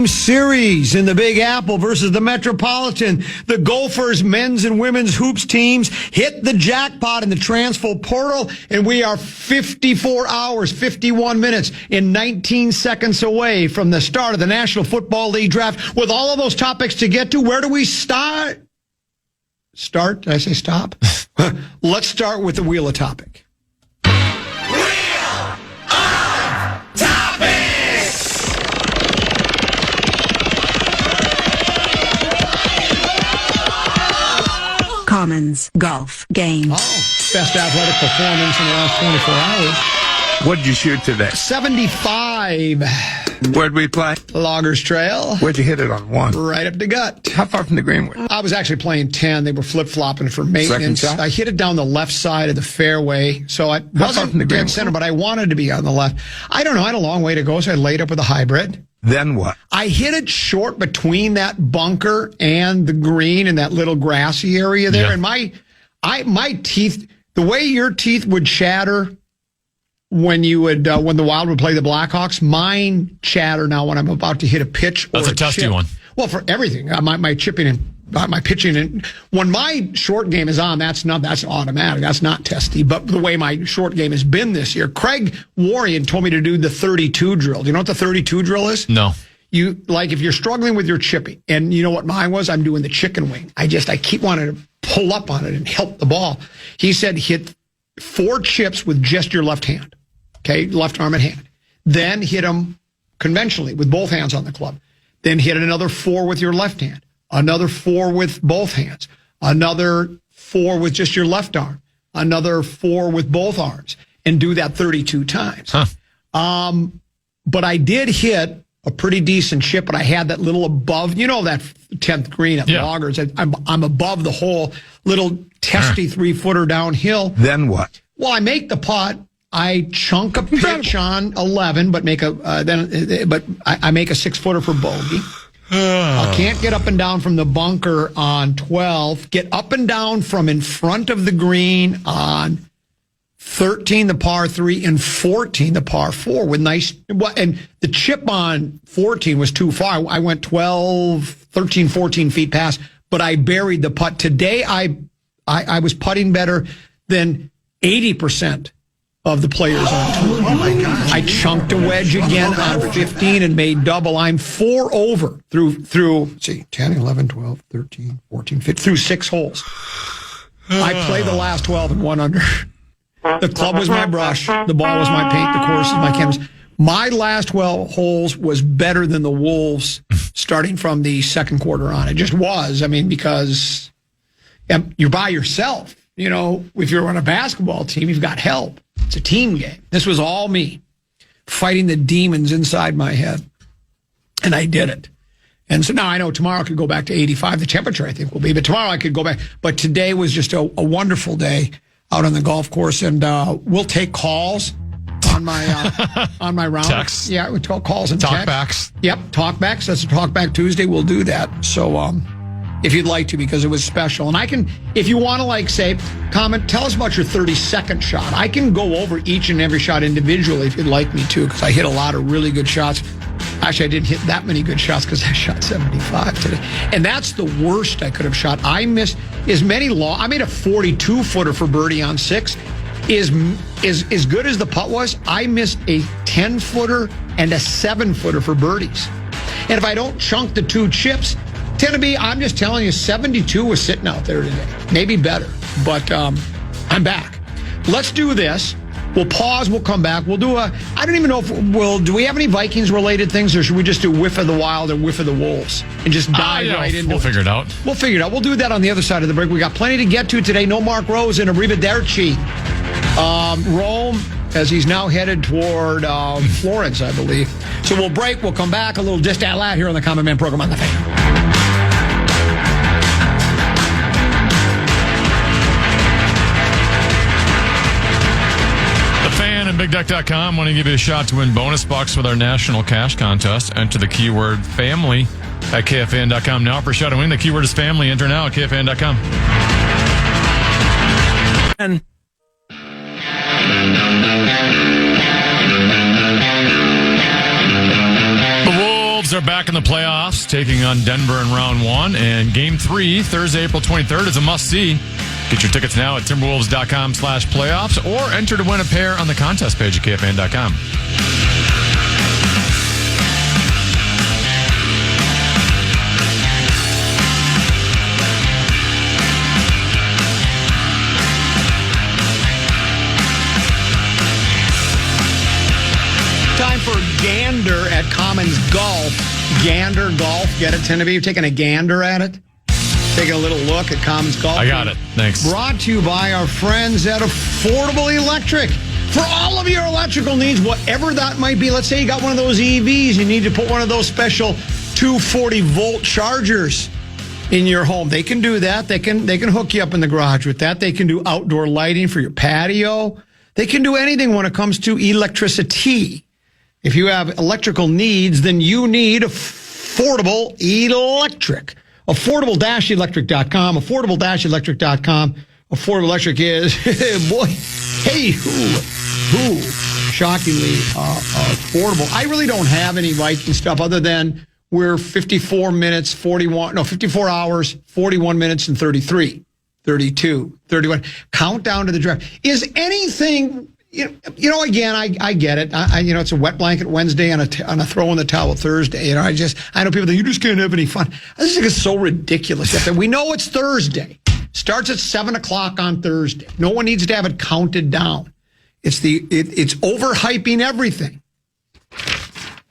Series in the Big Apple versus the Metropolitan. The Gophers men's and women's hoops teams hit the jackpot in the transfer portal, and we are 54 hours, 51 minutes, and 19 seconds away from the start of the National Football League draft. With all of those topics to get to, where do we start? Start? Did I say stop? Let's start with the Wheel of Topic. Commons Golf Game. Oh, best athletic performance in the last 24 hours. What did you shoot today? 75. Where'd we play? Loggers Trail. Where'd you hit it on one? Right up the gut. How far from the green were you? I was actually playing 10. They were flip-flopping for maintenance. Second shot? I hit it down the left side of the fairway, so I How far from the wasn't green? dead center, but I wanted to be on the left. I don't know. I had a long way to go, so I laid up with a hybrid. Then what? I hit it short between that bunker and the green in that little grassy area there. Yeah. And my teeth, the way your teeth would chatter when you would when the Wild would play the Blackhawks, mine chatter now when I'm about to hit a pitch. That's or a testy chip. one. Well, for everything, my chipping and my pitching, and when my short game is on, that's automatic. That's not testy. But the way my short game has been this year, Craig Warrion told me to do the 32 drill. Do you know what the 32 drill is? No. You like if you're struggling with your chipping, and you know what mine was? I'm doing the chicken wing. I keep wanting to pull up on it and help the ball. He said hit 4 chips with just your left hand. Okay, left arm and hand. Then hit them conventionally with both hands on the club. Then hit another 4 with your left hand. Another 4 with both hands. Another 4 with just your left arm. Another 4 with both arms. And do that 32 times. Huh. But I did hit a pretty decent chip, but I had that little above, you know, that 10th green at Loggers. I'm above the hole, little testy 3-footer downhill. Then what? Well, I make the putt. I chunk a pitch on 11, but I make a 6-footer for bogey. I can't get up and down from the bunker on 12. Get up and down from in front of the green on 13, the par 3, and 14, the par 4 with nice. And the chip on 14 was too far. I went 12, 13, 14 feet past, but I buried the putt. Today, I was putting better than 80% of the players on tour. Oh my gosh. I chunked a wedge again on 15 and made double. I'm 4 over through 10, 11, 12, 13, 14, 15, through 6 holes. I played the last 12 and 1 under. The club was my brush. The ball was my paint. The course is my canvas. My last 12 holes was better than the Wolves starting from the second quarter on. It just was. I mean, because you're by yourself. You know, if you're on a basketball team, you've got help. It's a team game. This was all me fighting the demons inside my head. And I did it. And so now I know tomorrow I could go back to 85. The temperature, I think, will be. But tomorrow I could go back. But today was just a wonderful day out on the golf course. And we'll take calls on my round. Text. Yeah, we talk calls and Talkbacks. Yep, talkbacks. That's a Talkback Tuesday. We'll do that. So if you'd like to, because it was special. And I can, if you want to, like, say, comment, tell us about your 32nd shot. I can go over each and every shot individually if you'd like me to, because I hit a lot of really good shots. Actually, I didn't hit that many good shots because I shot 75 today. And that's the worst I could have shot. I missed as many long. I made a 42-footer for birdie on 6. Is as good as the putt was, I missed a 10-footer and a 7-footer for birdies. And if I don't chunk the 2 chips, tend to be, I'm just telling you, 72 was sitting out there today. Maybe better, but I'm back. Let's do this. We'll pause. We'll come back. We'll do I don't even know if do we have any Vikings-related things, or should we just do whiff of the Wild and whiff of the Wolves and just dive right into it? We'll figure it out. We'll figure it out. We'll do that on the other side of the break. We got plenty to get to today. No Mark Rose and Arrivederci. Rome, as he's now headed toward Florence, I believe. So we'll break. We'll come back. A little Distat Lat here on the Common Man program on the Fan. BigDeck.com. Want to give you a shot to win bonus bucks with our national cash contest. Enter the keyword family at KFAN.com now for a shot to win. The keyword is family. Enter now at KFAN.com. And The Wolves are back in the playoffs, taking on Denver in round 1. And game 3, Thursday, April 23rd, is a must-see. Get your tickets now at timberwolves.com/playoffs or enter to win a pair on the contest page at KFAN.com. Time for Gander at Commons Golf. Gander Golf. Get it, Tennessee? You're taking a gander at it? Taking a little look at Commons Golf. I got it. Thanks. Brought to you by our friends at Affordable Electric. For all of your electrical needs, whatever that might be. Let's say you got one of those EVs. You need to put one of those special 240-volt chargers in your home. They can do that. They can hook you up in the garage with that. They can do outdoor lighting for your patio. They can do anything when it comes to electricity. If you have electrical needs, then you need Affordable Electric. Affordable-electric.com. Affordable-electric.com. Affordable Electric is, boy, hey, who, shockingly affordable. I really don't have any Viking stuff other than we're 54 hours, 41 minutes, and 33, 32, 31. Countdown to the draft. Is anything... You know, again, I get it. It's a wet blanket Wednesday on a throw in the towel Thursday. I know people think you just can't have any fun. I just think it's so ridiculous. We know it's Thursday. Starts at 7:00 on Thursday. No one needs to have it counted down. It's overhyping everything.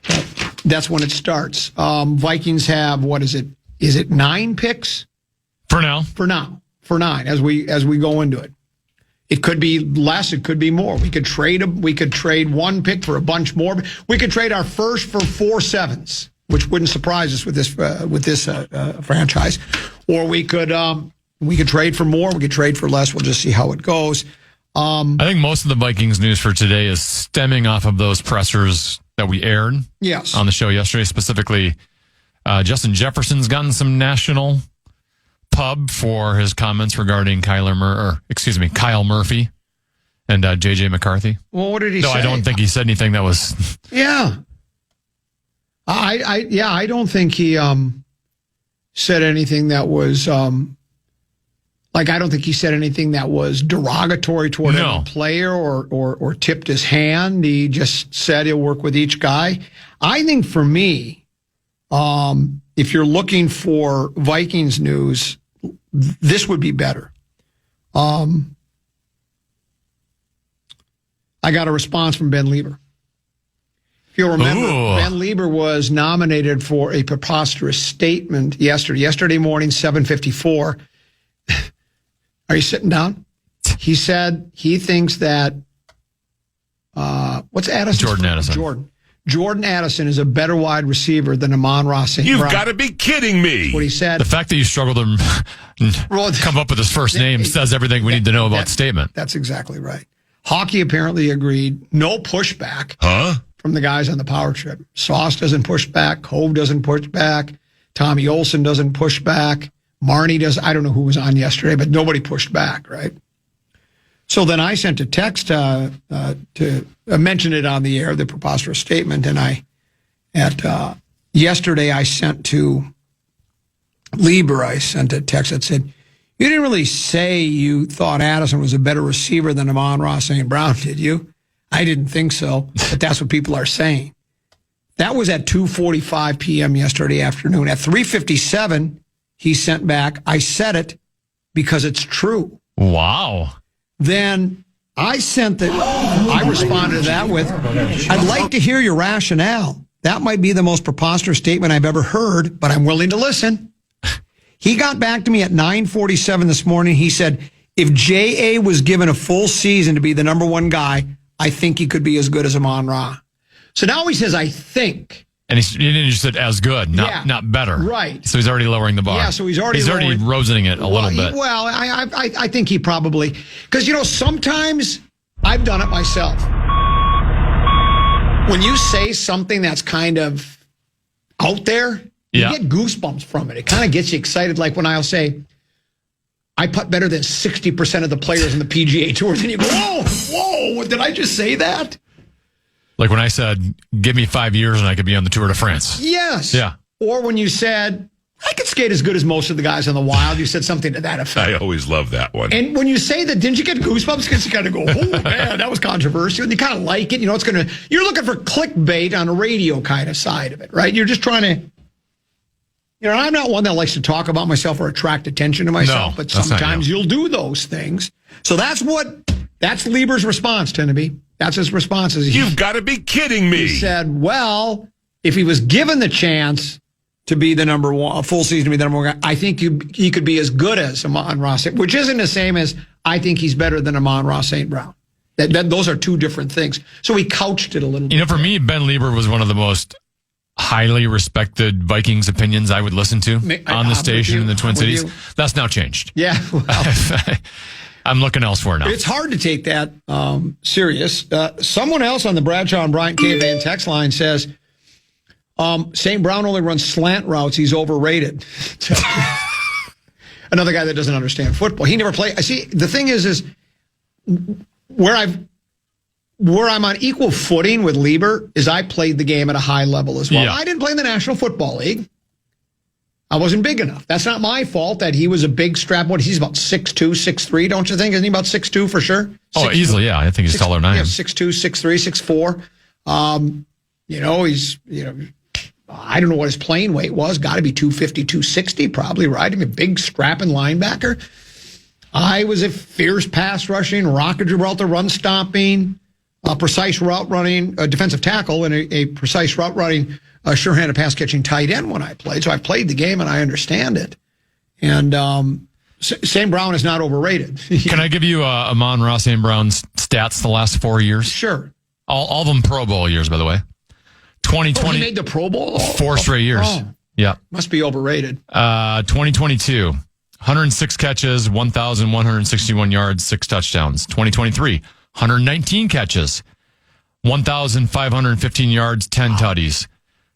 But that's when it starts. Vikings have, what is it? Is it 9 picks? For now. For 9 as we go into it. It could be less. It could be more. We could trade one pick for a bunch more. We could trade our first for 4 7s, which wouldn't surprise us with this franchise. Or we could trade for more. We could trade for less. We'll just see how it goes. I think most of the Vikings news for today is stemming off of those pressers that we aired on the show yesterday. Specifically, Justin Jefferson's gotten some national pub for his comments regarding Kyle Murphy and J.J. McCarthy. Well, what did he say? No, I don't think he said anything that was... Yeah. I don't think he said anything that was... I don't think he said anything that was derogatory toward any player or tipped his hand. He just said he'll work with each guy. I think for me, if you're looking for Vikings news, this would be better. I got a response from Ben Leber. If you'll remember, Ben Leber was nominated for a preposterous statement yesterday morning, 7:54. Are you sitting down? He said he thinks that, what's Addison? Jordan Addison. Jordan Addison is a better wide receiver than Amon-Ra St. Brown. You've got to be kidding me. That's what he said. The fact that you struggled to come up with his first name says everything we need to know about the statement. That's exactly right. Hockey apparently agreed. No pushback from the guys on the power trip. Sauce doesn't push back. Hove doesn't push back. Tommy Olsen doesn't push back. Marnie does. I don't know who was on yesterday, but nobody pushed back, right? So then I sent a text to mention it on the air, the preposterous statement, and yesterday I sent to Leber, I sent a text that said, you didn't really say you thought Addison was a better receiver than Amon-Ra St. Brown, did you? I didn't think so, but that's what people are saying. That was at 2:45 p.m. yesterday afternoon. At 3:57, he sent back, I said it because it's true. Wow. Then I responded to that with, I'd like to hear your rationale. That might be the most preposterous statement I've ever heard, but I'm willing to listen. He got back to me at 9:47 this morning. He said, if J.A. was given a full season to be the number 1 guy, I think he could be as good as Amon-Ra. So now he says, I think. And he just said as good, not better. Right. So he's already lowering the bar. Yeah, so he's already rosening it a little bit. Well, I think he probably, because, sometimes I've done it myself. When you say something that's kind of out there, you get goosebumps from it. It kind of gets you excited. Like when I'll say, I putt better than 60% of the players in the PGA Tour. Then you go, whoa, did I just say that? Like when I said, give me 5 years and I could be on the Tour de France. Yes. Yeah. Or when you said, I could skate as good as most of the guys on the Wild, you said something to that effect. I always love that one. And when you say that, didn't you get goosebumps? Because you kind of go, oh, man, that was controversial. And you kind of like it. You know, you're looking for clickbait on a radio kind of side of it, right? You're just trying to, I'm not one that likes to talk about myself or attract attention to myself, but sometimes you'll do those things. So that's Leber's response, Tenneby. That's his response. You've got to be kidding me. He said, well, if he was given the chance to be the number one, a full season to be the number one guy, I think he could be as good as Amon-Ra, which isn't the same as I think he's better than Amon-Ra St. Brown. Those are two different things. So he couched it a little bit. For me, Ben Leber was one of the most highly respected Vikings opinions I would listen to on the station in the Twin Cities. That's now changed. Yeah. Well, I'm looking elsewhere now. It's hard to take that serious. Someone else on the Bradshaw and Bryant KFAN text line says, St. Brown only runs slant routes. He's overrated. Another guy that doesn't understand football. He never played. See, the thing is where I'm on equal footing with Leber is I played the game at a high level as well. Yeah. I didn't play in the National Football League. I wasn't big enough. That's not my fault that he was a big strap. He's about 6'2", 6'3", don't you think? Isn't he about 6'2" for sure? Oh, easily, yeah. I think he's taller than I am. 6'2", 6'3", 6'4". He's, I don't know what his playing weight was. Got to be 250, 260 probably, right? I mean, big strapping linebacker. I was a fierce pass rushing, Rock of Gibraltar run stopping, precise route running, defensive tackle, and a precise route running, sure-handed pass-catching tight end when I played. So I've played the game, and I understand it. And St. Brown is not overrated. Can I give you Amon-Ra St. Brown's stats the last 4 years? Sure. All of them Pro Bowl years, by the way. 2020. He made the Pro Bowl? 4 straight years. Oh, yeah. Must be overrated. 2022, 106 catches, 1,161 yards, 6 touchdowns. 2023, 119 catches, 1,515 yards, 10 tutties.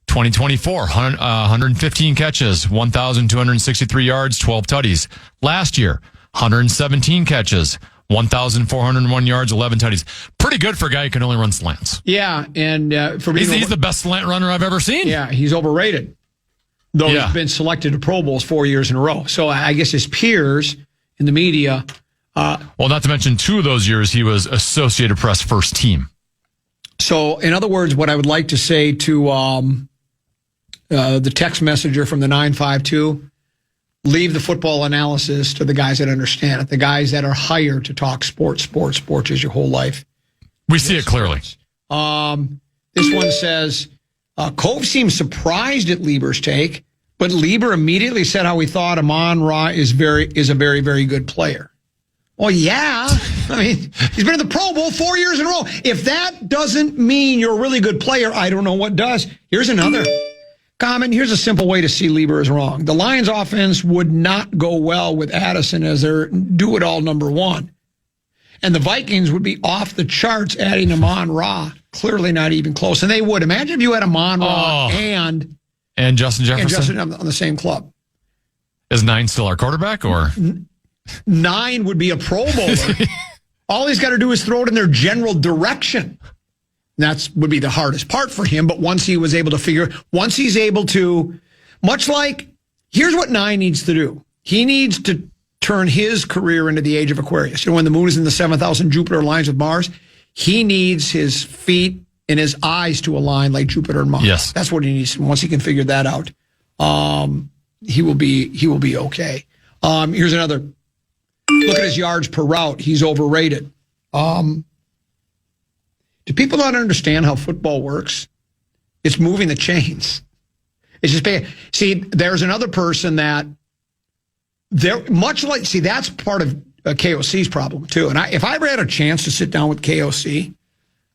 2024, 115 catches, 1,263 yards, 12 tutties. Last year, 117 catches, 1,401 yards, 11 tutties. Pretty good for a guy who can only run slants. Yeah, and he's the best slant runner I've ever seen. Yeah, he's overrated. Though he's been selected to Pro Bowls 4 years in a row. So I guess his peers in the media. Well, not to mention 2 of those years he was Associated Press first team. So, in other words, what I would like to say to the text messenger from the 952, leave the football analysis to the guys that understand it, the guys that are hired to talk sports is your whole life. We see it clearly. This one says, Cove seems surprised at Leber's take, but Leber immediately said how he thought Amon-Ra is a very, very good player. Well, yeah. I mean, he's been in the Pro Bowl 4 years in a row. If that doesn't mean you're a really good player, I don't know what does. Here's another comment. Here's a simple way to see Leber is wrong. The Lions offense would not go well with Addison as their do-it-all number one. And the Vikings would be off the charts adding Amon-Ra. Clearly not even close. And they would. Imagine if you had Amon-Ra and Justin Jefferson on the same club. Is 9 still our quarterback, or 9 would be a Pro Bowler? All he's got to do is throw it in their general direction. That would be the hardest part for him. But once he's able to, much like, here's what 9 needs to do. He needs to turn his career into the age of Aquarius. When the moon is in the 7th house and Jupiter aligns with Mars, he needs his feet and his eyes to align like Jupiter and Mars. Yes. That's what he needs. Once he can figure that out, he will be okay. Here's another. Look at his yards per route. He's overrated. Do people not understand how football works? It's moving the chains. It's just see, there's another person that that's part of KOC's problem too. And if I ever had a chance to sit down with KOC,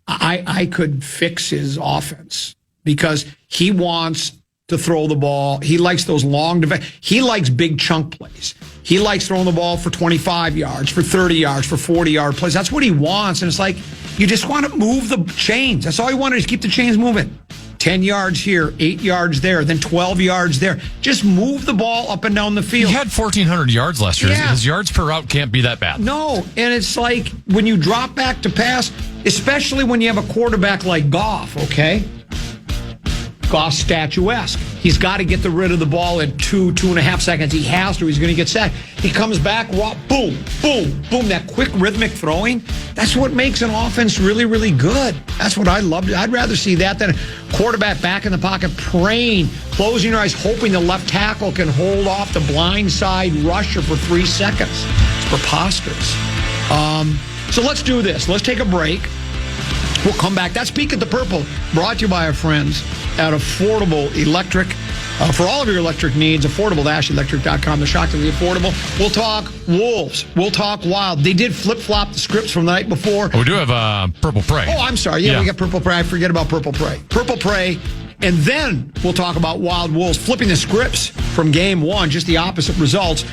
I could fix his offense because he wants to throw the ball. He likes those long he likes big chunk plays. He likes throwing the ball for 25 yards, for 30 yards, for 40-yard plays. That's what he wants. And it's like, you just want to move the chains. That's all he wanted, is keep the chains moving. 10 yards here, 8 yards there, then 12 yards there. Just move the ball up and down the field. He had 1,400 yards last year. Yeah. His yards per route can't be that bad. No, and it's like when you drop back to pass, especially when you have a quarterback like Goff, okay? Goff's statuesque. He's got to get rid of the ball in 2.5 seconds. He has to. He's going to get sacked. He comes back, boom, boom, boom. That quick rhythmic throwing, that's what makes an offense really, really good. That's what I love. I'd rather see that than a quarterback back in the pocket praying, closing your eyes, hoping the left tackle can hold off the blindside rusher for 3 seconds. It's preposterous. So let's do this. Let's take a break. We'll come back. That's Peek at the Purple, brought to you by our friends at Affordable Electric. For all of your electric needs, affordable-electric.com. They're shockingly affordable. We'll talk Wolves. We'll talk Wild. They did flip-flop the scripts from the night before. Oh, we do have Purple Prey. Oh, I'm sorry. Yeah, we got Purple Prey. I forget about Purple Prey. Purple Prey. And then we'll talk about Wild Wolves flipping the scripts from game one, just the opposite results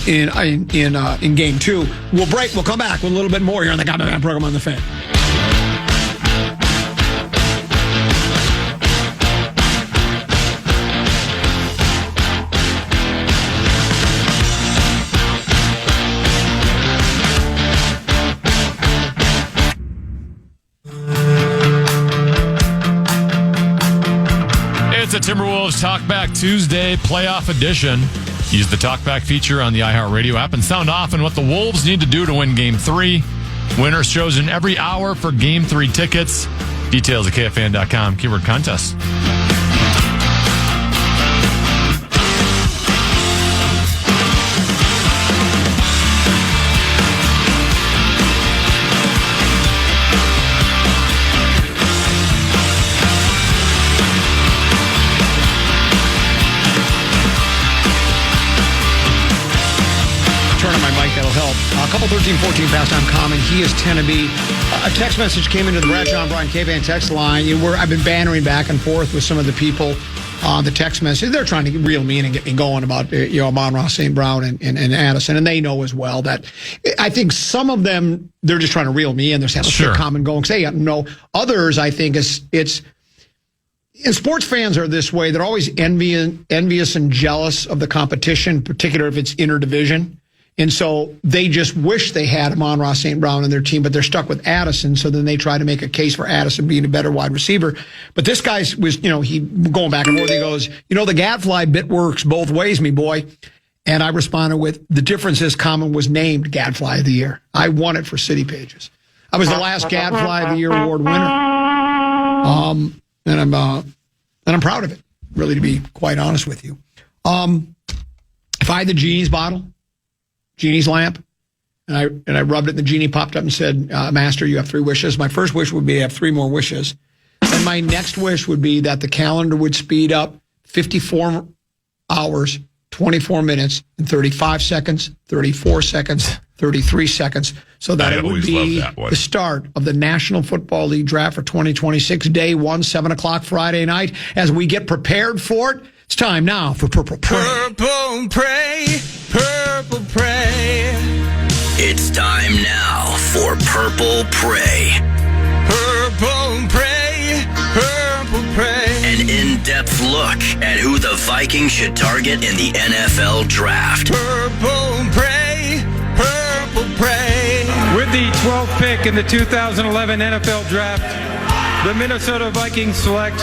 in game two. We'll break. We'll come back with a little bit more here on the Goddamn program on the Fan. It's a Timberwolves Talkback Tuesday playoff edition. Use the Talkback feature on the iHeartRadio app and sound off on what the Wolves need to do to win Game 3. Winners chosen every hour for Game 3 tickets. Details at KFAN.com. Keyword contest. That'll help. A couple 13-14 past time common. He is Tenneby. A text message came into the Bradshaw and Brian KFAN text line. I've been bantering back and forth with some of the people on the text message. They're trying to reel me in and get me going about Amon-Ra St. Brown and Addison, and they know as well that I think some of them they're just trying to reel me in. They're saying let's get common going. Say no. Others, I think it's. And sports fans are this way. They're always envious and jealous of the competition, particularly if it's interdivision. And so they just wish they had Amon-Ra St. Brown in their team, but they're stuck with Addison. So then they try to make a case for Addison being a better wide receiver. But this guy was, he going back and forth. He goes, the gadfly bit works both ways, me boy. And I responded with, the difference is Common was named Gadfly of the Year. I won it for City Pages. I was the last Gadfly of the Year award winner. And I'm proud of it, really, to be quite honest with you. If I had the Genie's bottle, Genie's lamp, and I rubbed it, and the Genie popped up and said, Master, you have 3 wishes. My first wish would be to have 3 more wishes. And my next wish would be that the calendar would speed up 54 hours, 24 minutes, and 35 seconds, 34 seconds, 33 seconds, so that it would be the start of the National Football League draft for 2026, day 1, 7 o'clock Friday night. As we get prepared for it, it's time now for Purple Prey. Purple Prey, Purple Prey. It's time now for Purple Prey. Purple Prey, Purple Prey. An in-depth look at who the Vikings should target in the NFL draft. Purple Prey, Purple Prey. With the 12th pick in the 2011 NFL Draft, the Minnesota Vikings select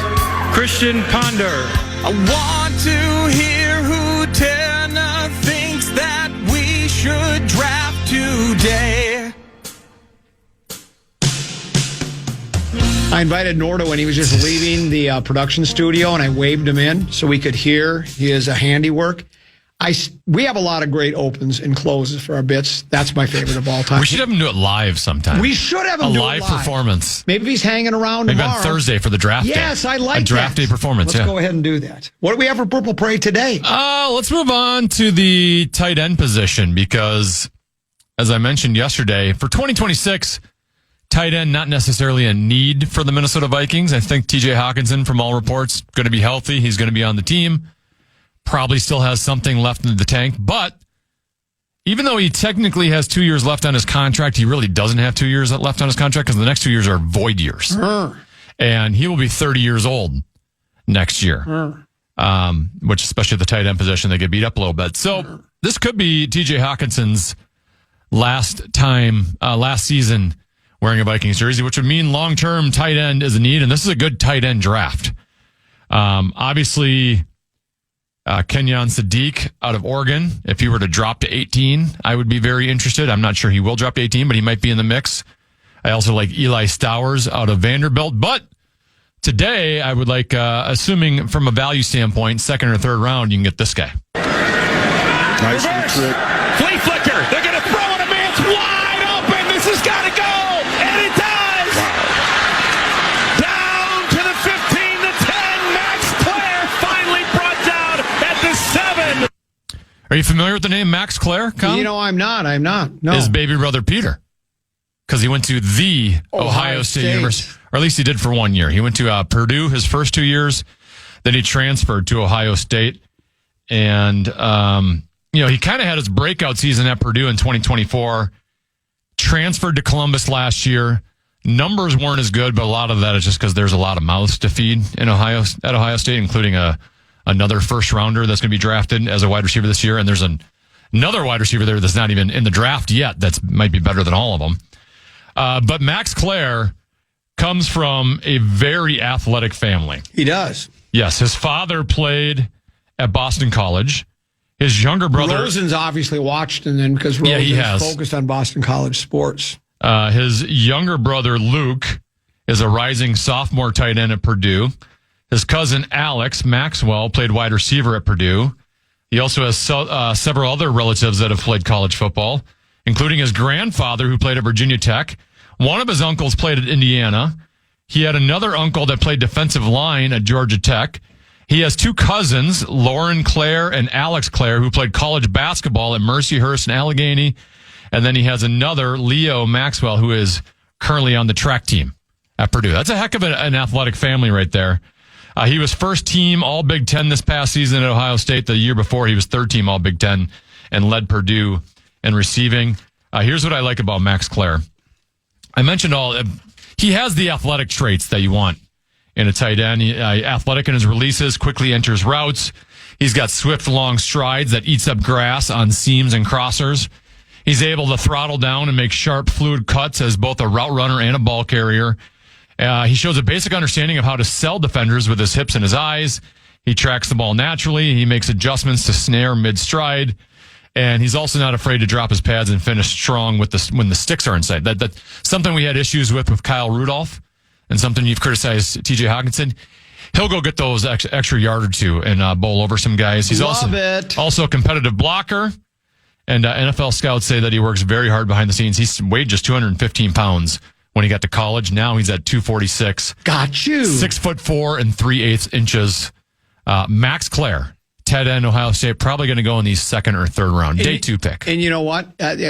Christian Ponder. I want to hear who Tanner thinks that we should draft today. I invited Nordo when he was just leaving the production studio, and I waved him in so we could hear his handiwork. We have a lot of great opens and closes for our bits. That's my favorite of all time. We should have him do it live sometime. We should have him do it live. A live performance. Maybe he's hanging around Maybe tomorrow. on Thursday for the draft day. Yes, I like that. A draft day performance, Let's go ahead and do that. What do we have for Purple Prey today? Let's move on to the tight end position because, as I mentioned yesterday, for 2026, tight end not necessarily a need for the Minnesota Vikings. I think TJ Hawkinson, from all reports, going to be healthy. He's going to be on the team. Probably still has something left in the tank, but even though he technically has 2 years left on his contract, he really doesn't have 2 years left on his contract because the next 2 years are void years. and he will be 30 years old next year. Which, especially at the tight end position, they get beat up a little bit. So this could be TJ Hawkinson's last season wearing a Vikings jersey, which would mean long-term tight end is a need, and this is a good tight end draft. Obviously, Kenyon Sadiq out of Oregon, if he were to drop to 18, I would be very interested. I'm not sure he will drop to 18, but he might be in the mix. I also like Eli Stowers out of Vanderbilt, but today, I would like, assuming from a value standpoint, second or third round, you can get this guy. Nice trick. Flea flicker. They're going to throw it. A man's wide open. This has got to go. And it does. Down to the 15, the 10. Max Clare finally brought down at the 7. Are you familiar with the name Max Clare, Colin? You know, I'm not. No. His baby brother, Peter. Because he went to the Ohio State University. Or at least he did for 1 year. He went to Purdue his first 2 years. Then he transferred to Ohio State. And, he kind of had his breakout season at Purdue in 2024. Transferred to Columbus last year. Numbers weren't as good, but a lot of that is just because there's a lot of mouths to feed at Ohio State, including another first rounder that's going to be drafted as a wide receiver this year. And there's another wide receiver there that's not even in the draft yet that might be better than all of them. But Max Clare comes from a very athletic family. He does. Yes, his father played at Boston College. His younger brother... Rosen's obviously watched, and then because Rosen's focused on Boston College sports. His younger brother, Luke, is a rising sophomore tight end at Purdue. His cousin, Alex Maxwell, played wide receiver at Purdue. He also has several other relatives that have played college football, including his grandfather, who played at Virginia Tech. One of his uncles played at Indiana. He had another uncle that played defensive line at Georgia Tech. He has two cousins, Lauren Clare and Alex Clare, who played college basketball at Mercyhurst and Allegheny. And then he has another, Leo Maxwell, who is currently on the track team at Purdue. That's a heck of an athletic family right there. He was first team All Big Ten this past season at Ohio State. The year before, he was third team All Big Ten and led Purdue in receiving. Here's what I like about Max Clare. I mentioned he has the athletic traits that you want in a tight end. Athletic in his releases, quickly enters routes. He's got swift, long strides that eats up grass on seams and crossers. He's able to throttle down and make sharp, fluid cuts as both a route runner and a ball carrier. He shows a basic understanding of how to sell defenders with his hips and his eyes. He tracks the ball naturally. He makes adjustments to snare mid-stride. And he's also not afraid to drop his pads and finish strong when the sticks are inside. That's something we had issues with Kyle Rudolph, and something you've criticized TJ Hawkinson. He'll go get those extra yard or two and bowl over some guys. He's also a competitive blocker. And NFL scouts say that he works very hard behind the scenes. He weighed just 215 pounds when he got to college. Now he's at 246. Got you. 6'4" and 3/8 inches. Max Clare, tight end, Ohio State, probably going to go in the second or third round. Day 2 pick. And you know what?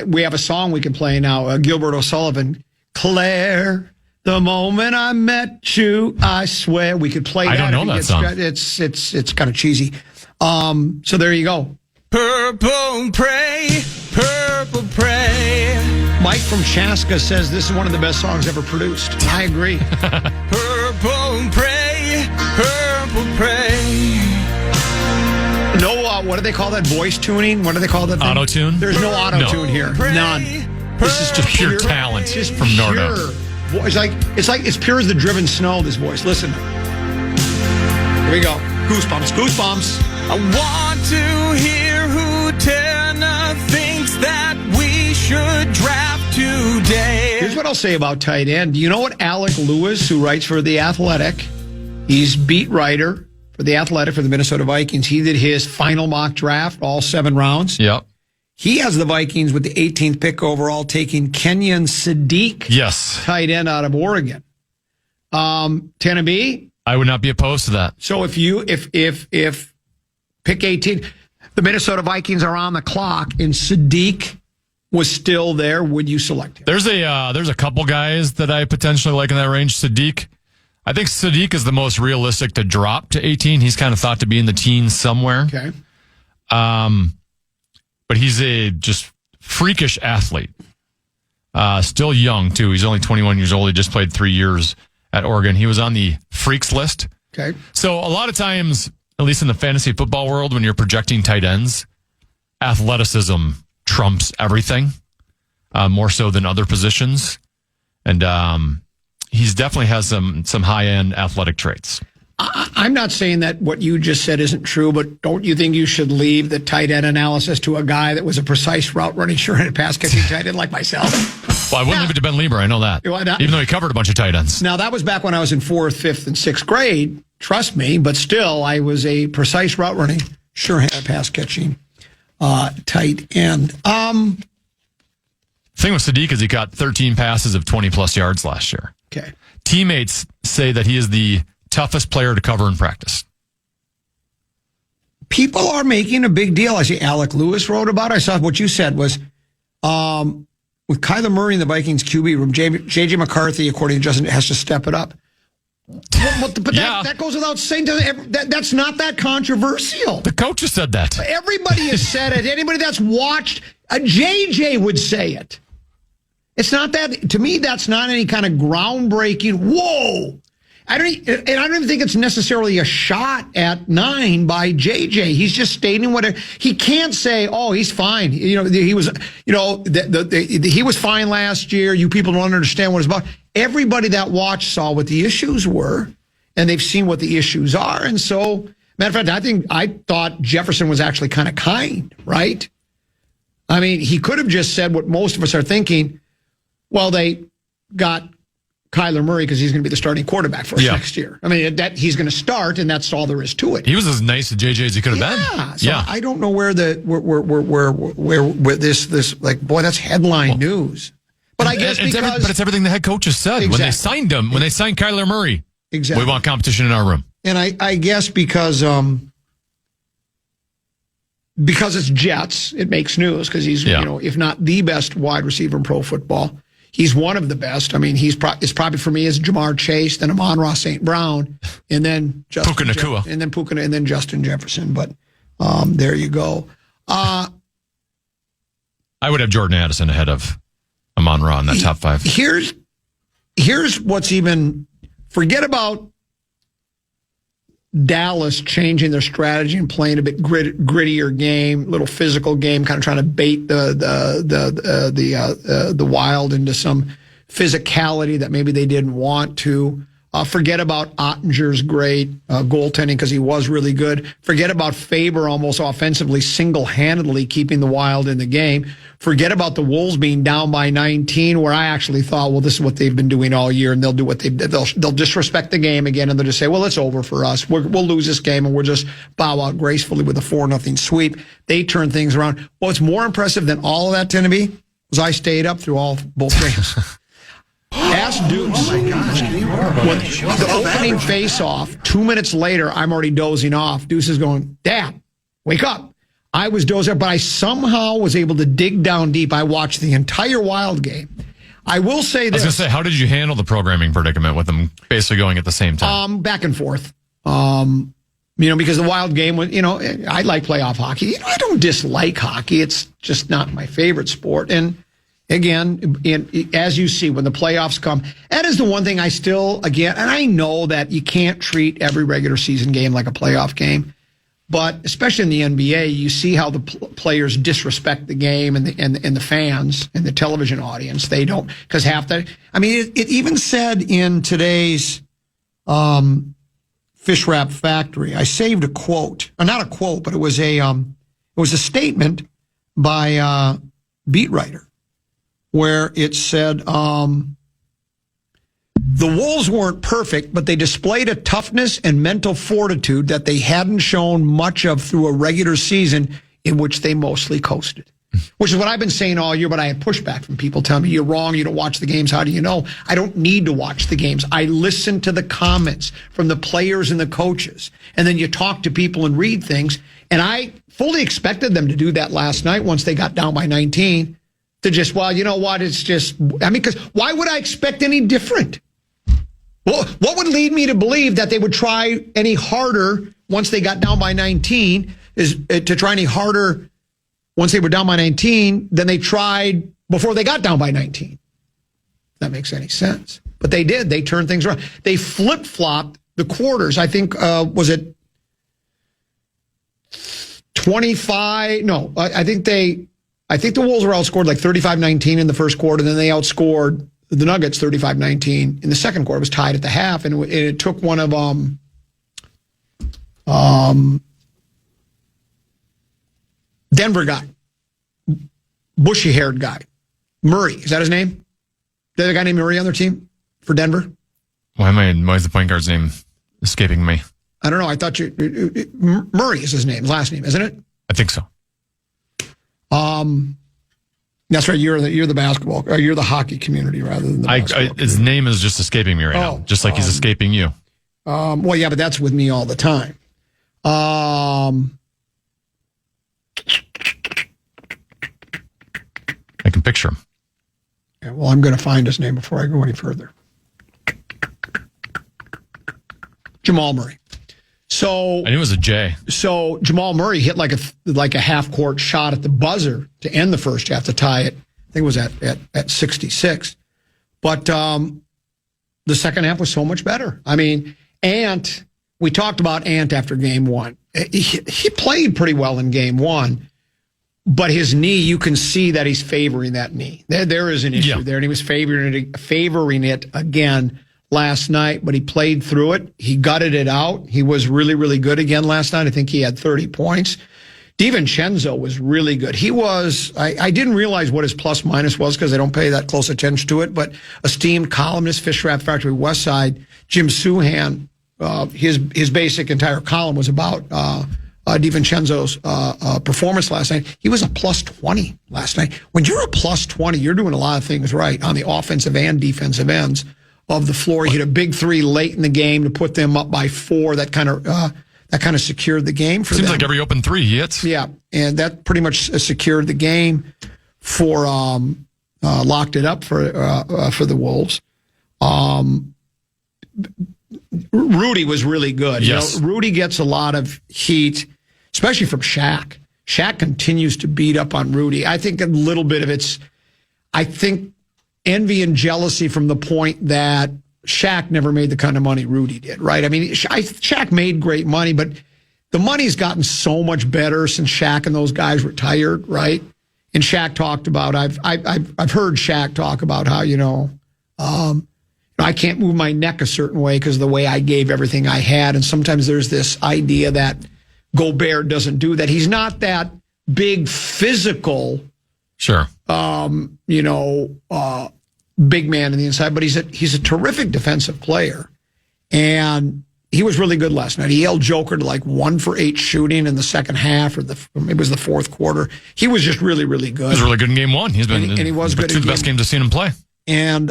We have a song we can play now. Gilbert O'Sullivan, Claire, the moment I met you, I swear. We could play that. I don't know that song. It's kind of cheesy. So there you go. Purple pray, purple pray. Mike from Chaska says this is one of the best songs ever produced. I agree. Purple pray, purple pray. No, what do they call that? Voice tuning? What do they call that thing? Auto-tune? There's no auto-tune here. None. This is just pure talent from Nordo. It's pure as the driven snow, this voice. Listen. Here we go. Goosebumps. I want to hear who Tanner thinks that we should draft today. Here's what I'll say about tight end. Do you know what Alec Lewis, who writes for The Athletic, he's beat writer for The Athletic for the Minnesota Vikings. He did his final mock draft, all 7 rounds. Yep. He has the Vikings with the 18th pick overall, taking Kenyon Sadiq, tight end out of Oregon. Tanner B? I would not be opposed to that. So if pick 18, the Minnesota Vikings are on the clock, and Sadiq was still there, would you select him? There's a couple guys that I potentially like in that range. I think Sadiq is the most realistic to drop to 18. He's kind of thought to be in the teens somewhere. Okay. But he's a just freakish athlete. Still young, too. He's only 21 years old. He just played 3 years at Oregon. He was on the freaks list. Okay. So a lot of times, at least in the fantasy football world, when you're projecting tight ends, athleticism trumps everything, more so than other positions. And he's definitely has some high-end athletic traits. I'm not saying that what you just said isn't true, but don't you think you should leave the tight end analysis to a guy that was a precise route running, sure-handed pass-catching tight end like myself? Well, I wouldn't leave it to Ben Leber. I know that. Even though he covered a bunch of tight ends. Now, that was back when I was in 4th, 5th, and 6th grade. Trust me, but still, I was a precise route running, sure-handed pass-catching tight end. The thing with Sadiq is he got 13 passes of 20-plus yards last year. Okay. Teammates say that he is the toughest player to cover in practice. People are making a big deal. I see Alec Lewis wrote about it. I saw what you said was with Kyler Murray in the Vikings QB room, J.J. McCarthy, according to Justin, has to step it up. But that goes without saying. That's not that controversial. The coach has said that. Everybody has said it. Anybody that's watched, a JJ would say it. It's not that, to me, that's not any kind of groundbreaking, whoa. I don't even think it's necessarily a shot at 9 by JJ. He's just stating what he can't say. Oh, he's fine. He was fine last year. You people don't understand what it's about. Everybody that watched saw what the issues were, and they've seen what the issues are. And so, matter of fact, I thought Jefferson was actually kind of kind, right? I mean, he could have just said what most of us are thinking. Well, they got Kyler Murray because he's going to be the starting quarterback for us next year. I mean, that he's going to start, and that's all there is to it. He was as nice to JJ as he could have been. So I don't know where this like, boy, that's headline news. But I guess but it's everything the head coach has said. Exactly. When they signed him, when they signed Kyler Murray, we want competition in our room. And I guess because it's Jets, it makes news because he's if not the best wide receiver in pro football. He's one of the best. I mean, it's probably for me as Jamar Chase, then Amon-Ra St. Brown, and then Puka Nacua, and then Justin Jefferson. But there you go. I would have Jordan Addison ahead of Amon-Ra in that top 5. Here's what's even. Forget about Dallas changing their strategy and playing a bit grittier game, little physical game, kind of trying to bait the Wild into some physicality that maybe they didn't want to. Forget about Ottinger's great goaltending because he was really good. Forget about Faber almost offensively single-handedly keeping the Wild in the game. Forget about the Wolves being down by 19, where I actually thought, well, this is what they've been doing all year, and they'll do what they'll disrespect the game again, and they'll just say, well, it's over for us. We'll lose this game, and we'll just bow out gracefully with a 4-0 sweep. They turn things around. What's more impressive than all of that, Tenneby, was I stayed up through both games. Ask Deuce. When the opening face-off, 2 minutes later, I'm already dozing off. Deuce is going, Dad, wake up. I was dozing, but I somehow was able to dig down deep. I watched the entire Wild game. I will say this. I was going to say, how did you handle the programming predicament with them basically going at the same time? Back and forth. Because the Wild game was, I like playoff hockey. I don't dislike hockey. It's just not my favorite sport. And again, as you see, when the playoffs come, that is the one thing I still, and I know that you can't treat every regular season game like a playoff game, but especially in the NBA, you see how the players disrespect the game and the fans and the television audience. They don't, because it even said in today's Fish Wrap Factory, I saved a quote, not a quote, but it was a statement by a beat writer, where it said, the Wolves weren't perfect, but they displayed a toughness and mental fortitude that they hadn't shown much of through a regular season in which they mostly coasted. Which is what I've been saying all year, but I had pushback from people telling me, you're wrong, you don't watch the games, how do you know? I don't need to watch the games. I listen to the comments from the players and the coaches, and then you talk to people and read things, and I fully expected them to do that last night once they got down by 19. To just, well, you know what, it's just, because why would I expect any different? Well, what would lead me to believe that they would try any harder once they got down by 19 is to try any harder once they were down by 19 than they tried before they got down by 19. If that makes any sense. But they did. They turned things around. They flip-flopped the quarters. I think, was it 25? No, I think the Wolves were outscored like 35-19 in the first quarter. Then they outscored the Nuggets 35-19 in the second quarter. It was tied at the half, and it took one of Denver guy, bushy-haired guy, Murray. Is that his name? The other guy named Murray on their team for Denver? Why is the point guard's name escaping me? I don't know. I thought Murray is his name, last name, isn't it? I think so. That's right. You're the basketball, or you're the hockey community rather than the basketball. His name is just escaping me right now, just like he's escaping you. Well, yeah, but that's with me all the time. I can picture him. Yeah, well, I'm going to find his name before I go any further. Jamal Murray. So I knew it was a J. So Jamal Murray hit like a half-court shot at the buzzer to end the first half to tie it. I think it was at 66. But the second half was so much better. I mean, Ant, we talked about Ant after game one. He played pretty well in game one, but his knee, you can see that he's favoring that knee. There is an issue there, and he was favoring it again last night, but he played through it. He gutted it out. He was really, really good again last night. I think he had 30 points. DiVincenzo was really good. He was, I didn't realize what his plus minus was because I don't pay that close attention to it, but esteemed columnist, Fish Wrap Factory West Side, Jim Suhan, his basic entire column was about DiVincenzo's performance last night. He was a plus 20 last night. When you're a plus 20, you're doing a lot of things right on the offensive and defensive ends of the floor. He hit a big three late in the game to put them up by 4. That kind of secured the game for them. Seems like every open three he hits. Yeah, and that pretty much secured the game for locked it up for the Wolves. Rudy was really good. Yes. Rudy gets a lot of heat, especially from Shaq. Shaq continues to beat up on Rudy. I think a little bit of it's, envy and jealousy from the point that Shaq never made the kind of money Rudy did, right? I mean, Shaq made great money, but the money's gotten so much better since Shaq and those guys retired, right? And Shaq talked about, I've heard Shaq talk about how, I can't move my neck a certain way because of the way I gave everything I had. And sometimes there's this idea that Gobert doesn't do that. He's not that big physical, sure, big man on the inside, but he's a terrific defensive player. And he was really good last night. He held Joker to like 1 for 8 shooting in the second half, or maybe it was the fourth quarter. He was just really, really good. He was really good in game one. He's been and he was good. Two of the best games I've seen him play. And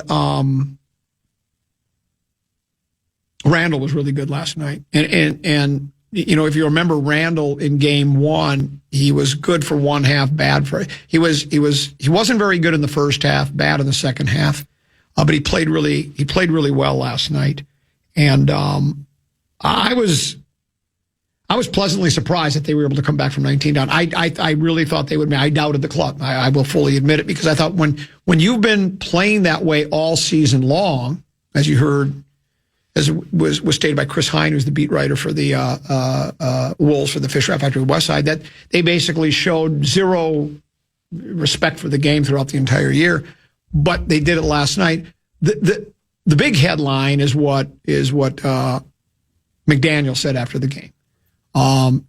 Randall was really good last night. And if you remember Randall in game one, he was good for one half, bad for he wasn't very good in the first half, bad in the second half, but he played really well last night. And I was pleasantly surprised that they were able to come back from 19 down. I really thought they would. I doubted the club. I will fully admit it, because I thought when you've been playing that way all season long, as you heard, as was stated by Chris Hine, who's the beat writer for the Wolves for the Fish Wrap Factory West Side, that they basically showed zero respect for the game throughout the entire year, but they did it last night. The big headline is what McDaniel said after the game.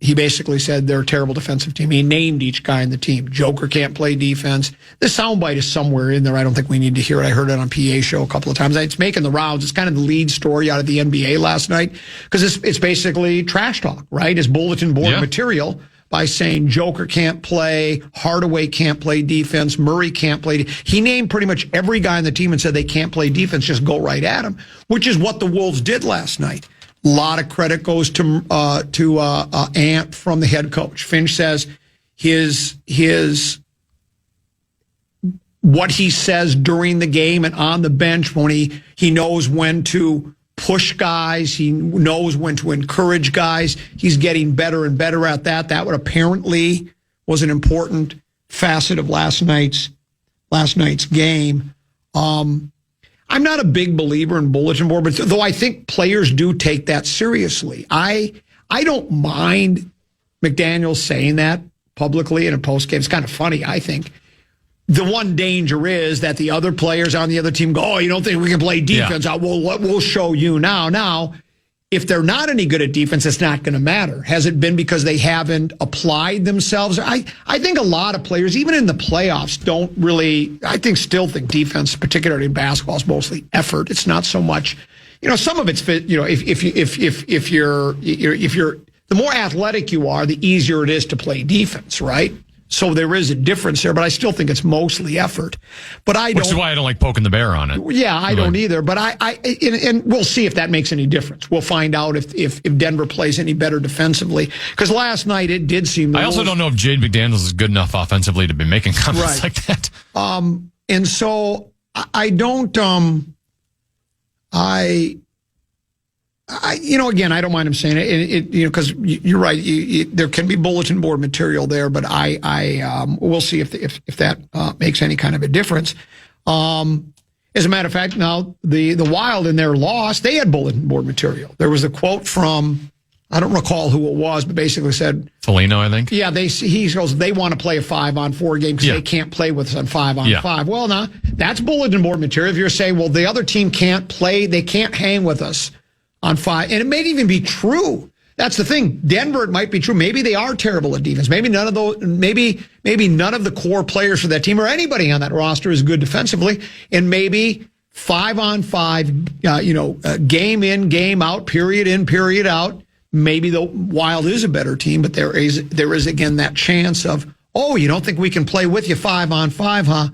He basically said they're a terrible defensive team. He named each guy in the team. Joker can't play defense. The soundbite is somewhere in there. I don't think we need to hear it. I heard it on PA show a couple of times. It's making the rounds. It's kind of the lead story out of the NBA last night, because it's basically trash talk, right? It's bulletin board material by saying Joker can't play, Hardaway can't play defense, Murray can't play. He named pretty much every guy on the team and said they can't play defense, just go right at him, which is what the Wolves did last night. A lot of credit goes to Ant from the head coach. Finch says his what he says during the game and on the bench, when he knows when to push guys, he knows when to encourage guys. He's getting better and better at that. That would apparently was an important facet of last night's game. I'm not a big believer in bulletin board, but though I think players do take that seriously. I don't mind McDaniels saying that publicly in a postgame. It's kind of funny, I think. The one danger is that the other players on the other team go, oh, you don't think we can play defense? Yeah. We'll show you now. Now, if they're not any good at defense, it's not going to matter. Has it been because they haven't applied themselves? I think a lot of players, even in the playoffs, don't really, still think defense, particularly in basketball, is mostly effort. It's not so much, some of it's, if you're, the more athletic you are, the easier it is to play defense, right? So there is a difference there, but I still think it's mostly effort. But Which is why I don't like poking the bear on it. Yeah, I don't either. But and we'll see if that makes any difference. We'll find out if Denver plays any better defensively. Because last night it did seem. I also don't know if Jade McDaniels is good enough offensively to be making comments like that. And so I don't. Again, I don't mind him saying it, because you're right. There can be bulletin board material there, but we'll see if that makes any kind of a difference. As a matter of fact, now the Wild in their loss, they had bulletin board material. There was a quote from, I don't recall who it was, but basically said Foligno, I think. Yeah, he goes, they want to play a 5-on-4 game because they can't play with us on 5-on-5. Well, now that's bulletin board material. If you're saying, well, the other team can't play, they can't hang with us on 5, and it may even be true. That's the thing. Denver, it might be true. Maybe they are terrible at defense. Maybe none of those. Maybe none of the core players for that team or anybody on that roster is good defensively. And maybe 5-on-5, game in, game out, period in, period out. Maybe the Wild is a better team, but there is again that chance of, oh, you don't think we can play with you 5-on-5, huh?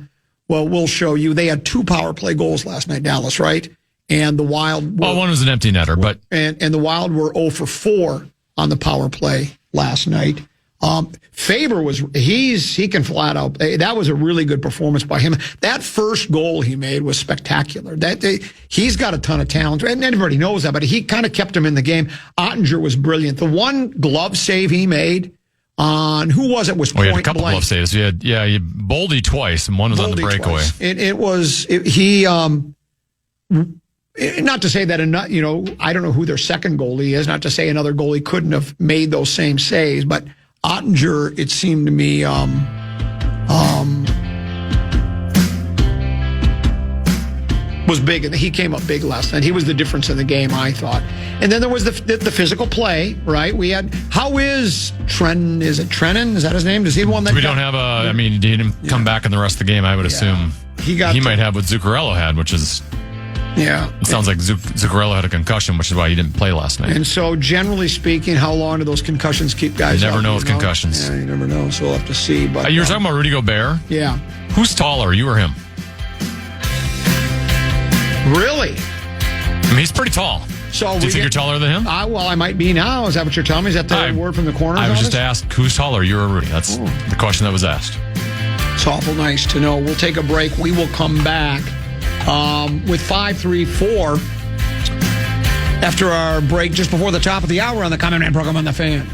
Well, we'll show you. They had 2 power play goals last night, Dallas, right? And the Wild one was an empty netter, but and the Wild were 0 for 4 on the power play last night. Faber he can flat out. That was a really good performance by him. That first goal he made was spectacular. He's got a ton of talent, and everybody knows that. But he kind of kept him in the game. Ottinger was brilliant. The one glove save he made on who was it was point he had a couple blank. glove saves. He had Boldy twice, and one was on the breakaway. Not to say that, I don't know who their second goalie is. Not to say another goalie couldn't have made those same saves, but Ottinger, it seemed to me, was big, and he came up big last night. He was the difference in the game, I thought. And then there was the physical play, right? We had, how is Trenton? Is it Trenton? Is that his name? Does he won that? We don't have he didn't come back in the rest of the game. I would assume he might have what Zuccarello had, which is. Yeah. It sounds like Zuccarello had a concussion, which is why he didn't play last night. And so, generally speaking, how long do those concussions keep guys You never out, know with concussions. Yeah, you never know, so we'll have to see. But you were talking about Rudy Gobert? Yeah. Who's taller, you or him? Really? I mean, he's pretty tall. So do you think you're taller than him? I might be now. Is that what you're telling me? Is that the word from the corner? I was just asked, who's taller, you or Rudy? That's the question that was asked. It's awful nice to know. We'll take a break. We will come back with 534 after our break just before the top of the hour on the Common Man program on the Fan.